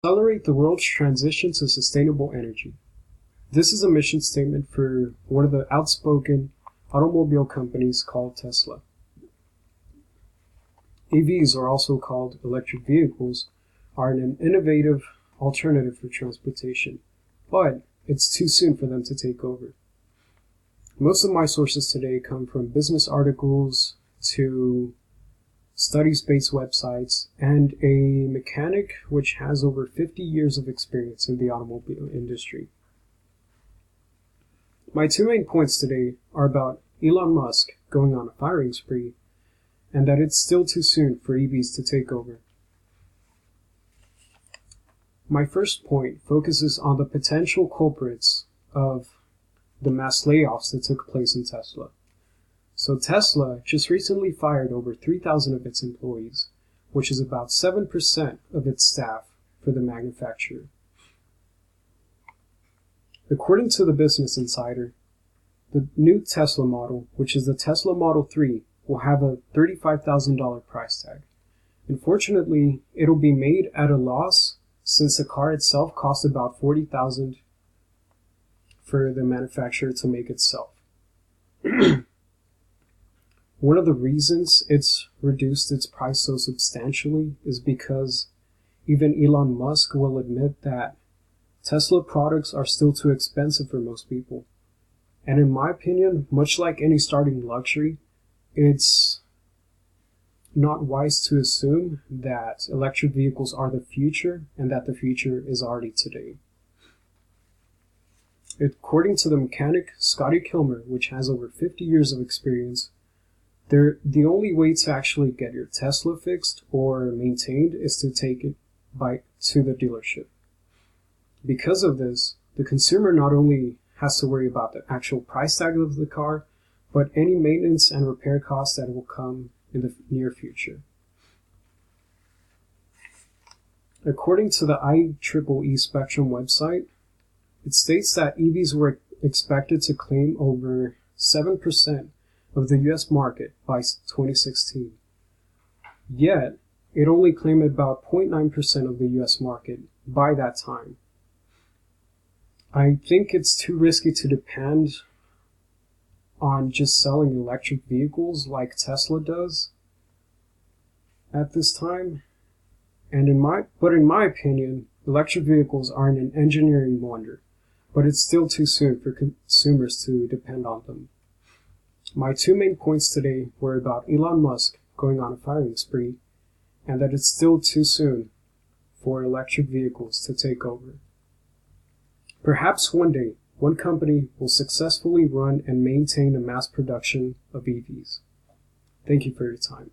Accelerate the world's transition to sustainable energy. This is a mission statement for one of the outspoken automobile companies called Tesla. EVs, or also called electric vehicles, are an innovative alternative for transportation, but it's too soon for them to take over. Most of my sources today come from business articles to studies-based websites and a mechanic which has over 50 years of experience in the automobile industry. My two main points today are about Elon Musk going on a firing spree and that it's still too soon for EVs to take over. My first point focuses on the potential culprits of the mass layoffs that took place in Tesla. So Tesla just recently fired over 3,000 of its employees, which is about 7% of its staff for the manufacturer. According to the Business Insider, the new Tesla model, which is the Tesla Model 3, will have a $35,000 price tag. Unfortunately, it'll be made at a loss since the car itself costs about $40,000 for the manufacturer to make itself. One of the reasons it's reduced its price so substantially is because even Elon Musk will admit that Tesla products are still too expensive for most people. And in my opinion, much like any starting luxury, it's not wise to assume that electric vehicles are the future and that the future is already today. According to the mechanic Scotty Kilmer, which has over 50 years of experience, the only way to actually get your Tesla fixed or maintained is to take it to the dealership. Because of this, the consumer not only has to worry about the actual price tag of the car, but any maintenance and repair costs that will come in the near future. According to the IEEE Spectrum website, it states that EVs were expected to claim over 7% of the US market by 2016. Yet, it only claimed about 0.9% of the US market by that time. I think it's too risky to depend on just selling electric vehicles like Tesla does at this time. And in my opinion, electric vehicles are an engineering wonder, but it's still too soon for consumers to depend on them. My two main points today were about Elon Musk going on a firing spree and that it's still too soon for electric vehicles to take over. Perhaps one day, one company will successfully run and maintain a mass production of EVs. Thank you for your time.